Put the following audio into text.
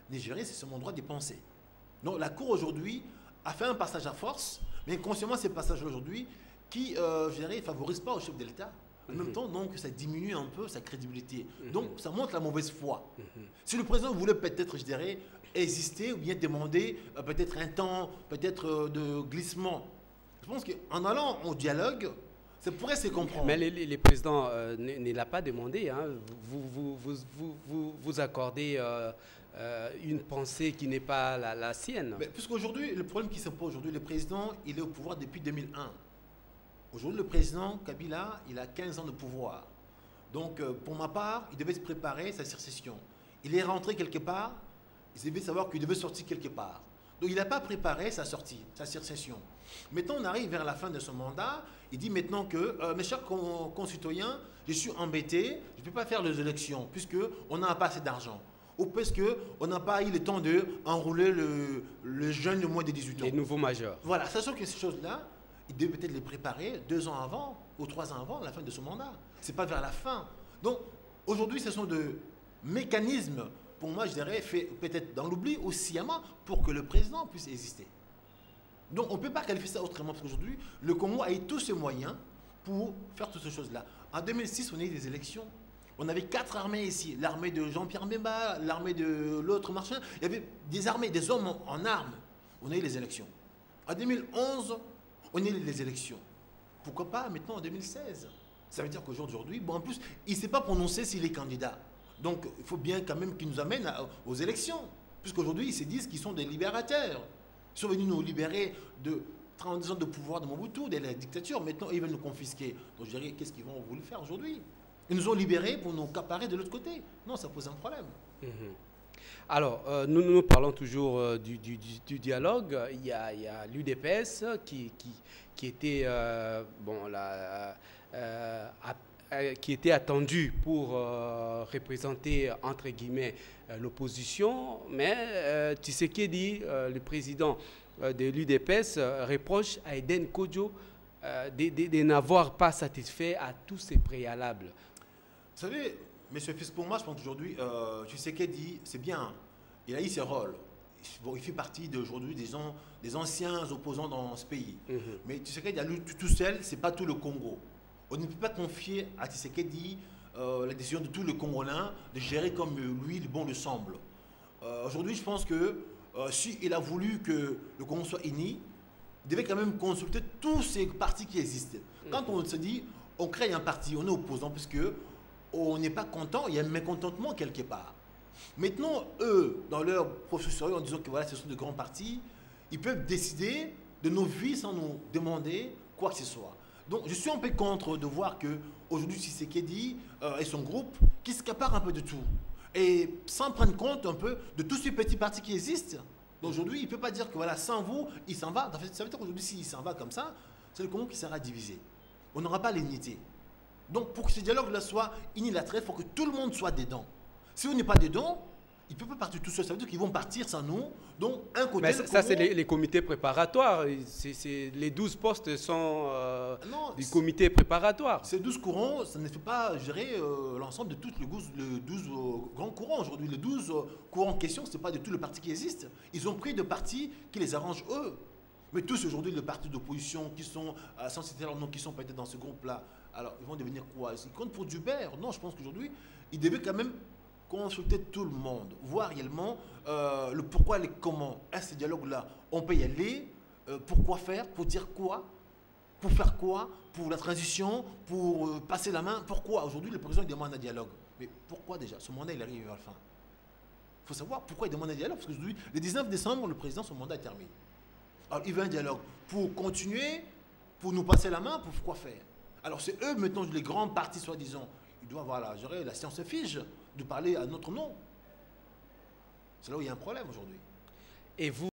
ni gérer, c'est sur mon droit d'y penser. Donc la Cour aujourd'hui a fait un passage à force, mais inconsciemment ces passages aujourd'hui qui, je dirais, ne favorisent pas au chef de l'État. En même temps, donc, ça diminue un peu sa crédibilité. Donc, ça montre la mauvaise foi. Si le président voulait peut-être, je dirais, exister ou bien demander peut-être un temps, peut-être de glissement, je pense qu'en allant au dialogue, ça pourrait se comprendre. Mais les présidents ne l'a pas demandé. Hein. Vous accordez une pensée qui n'est pas la sienne. Puisqu'aujourd'hui, le problème qui se pose aujourd'hui, le président, il est au pouvoir depuis 2001. Aujourd'hui, le président Kabila, il a 15 ans de pouvoir. Donc, pour ma part, il devait se préparer sa succession. Il est rentré quelque part, il devait savoir qu'il devait sortir quelque part. Donc, il n'a pas préparé sa sortie, sa succession. Maintenant, on arrive vers la fin de son mandat. Il dit maintenant que, mes chers concitoyens, je suis embêté, je ne peux pas faire les élections puisqu'on n'a pas assez d'argent. Ou parce qu'on n'a pas eu le temps d'enrouler le jeune de moins de 18 ans. Les nouveaux majeurs. Voilà, sachant que ces choses-là, il devait peut-être les préparer 2 ans avant ou 3 ans avant la fin de son mandat. Ce n'est pas vers la fin. Donc, aujourd'hui, ce sont des mécanismes, pour moi, je dirais, faits peut-être dans l'oubli ou sciemment pour que le président puisse exister. Donc, on ne peut pas qualifier ça autrement parce qu'aujourd'hui, le Congo a eu tous ses moyens pour faire toutes ces choses-là. En 2006, on a eu des élections. On avait 4 armées ici. L'armée de Jean-Pierre Mbemba, l'armée de l'autre machin. Il y avait des armées, des hommes en armes. On a eu les élections. En 2011, on a eu les élections. Pourquoi pas maintenant en 2016? Ça veut dire qu'aujourd'hui, bon, en plus, il ne s'est pas prononcé s'il est candidat. Donc, il faut bien quand même qu'il nous amène aux élections. Puisqu'aujourd'hui, ils se disent qu'ils sont des libérateurs. Ils sont venus nous libérer de 30 ans de pouvoir de Mobutu, de la dictature. Maintenant, ils veulent nous confisquer. Donc, je dirais, qu'est-ce qu'ils vont vouloir faire aujourd'hui? Ils nous ont libérés pour nous accaparer de l'autre côté. Non, ça pose un problème. Alors, nous parlons toujours du dialogue. Il y a l'UDPS qui était, qui était attendu pour représenter, entre guillemets, l'opposition. Mais Tshisekedi, le président de l'UDPS, reproche à Eden Kodjo de n'avoir pas satisfait à tous ses préalables. Vous savez, monsieur Fils, pour moi, je pense qu'aujourd'hui, Tshisekedi, c'est bien, il a eu ses rôles. Bon, il fait partie d'aujourd'hui des anciens opposants dans ce pays. Mais Tshisekedi, à lui tout seul, ce n'est pas tout le Congo. On ne peut pas confier à Tshisekedi la décision de tout le Congolais de gérer comme lui, bon le semble. Aujourd'hui, je pense que s'il a voulu que le Congo soit uni, il devait quand même consulter tous ces partis qui existent. Quand on se dit, on crée un parti, on est opposant, parce que on n'est pas content, il y a un mécontentement quelque part. Maintenant, eux, dans leur processus, en disant que voilà, ce sont de grands partis, ils peuvent décider de nos vies sans nous demander quoi que ce soit. Donc, je suis un peu contre de voir qu'aujourd'hui, Tshisekedi et son groupe qui s'accaparent un peu de tout. Et sans prendre compte un peu de tous ces petits partis qui existent. Donc, aujourd'hui, il ne peut pas dire que voilà, sans vous, il s'en va. En fait, ça veut dire qu'aujourd'hui, s'il s'en va comme ça, c'est le Congo qui sera divisé. On n'aura pas l'unité. Donc, pour que ce dialogue-là soit unilatéral, il faut que tout le monde soit dedans. Si on n'est pas dedans, il ne peut pas partir tout seul. Ça veut dire qu'ils vont partir sans nous. Donc, un côté... Mais ça, c'est les comités préparatoires. Les 12 postes sont du comité préparatoire. Ces 12 courants, ça ne fait pas gérer l'ensemble de tous les 12 grands courants. Aujourd'hui, les 12 courants en question, ce n'est pas de tous les partis qui existent. Ils ont pris des partis qui les arrangent eux. Mais tous aujourd'hui, les partis d'opposition qui sont, sans citer leur nom, qui sont peut-être dans ce groupe-là, alors ils vont devenir quoi? Ils comptent pour Dubert? Non, je pense qu'aujourd'hui, ils devaient quand même consulter tout le monde, voir réellement le pourquoi et le comment. À ce dialogue-là, on peut y aller. Pourquoi faire? Pour dire quoi? Pour faire quoi? Pour la transition? Pour passer la main? Pourquoi? Aujourd'hui, le président demande un dialogue. Mais pourquoi déjà? Ce mandat, il arrive à la fin. Il faut savoir pourquoi il demande un dialogue. Parce qu'aujourd'hui, le 19 décembre, le président, son mandat est terminé. Alors, il veut un dialogue pour continuer, pour nous passer la main, pour quoi faire? Alors, c'est eux, maintenant, les grands partis, soi-disant, ils doivent avoir la science fige de parler à notre nom. C'est là où il y a un problème aujourd'hui. Et vous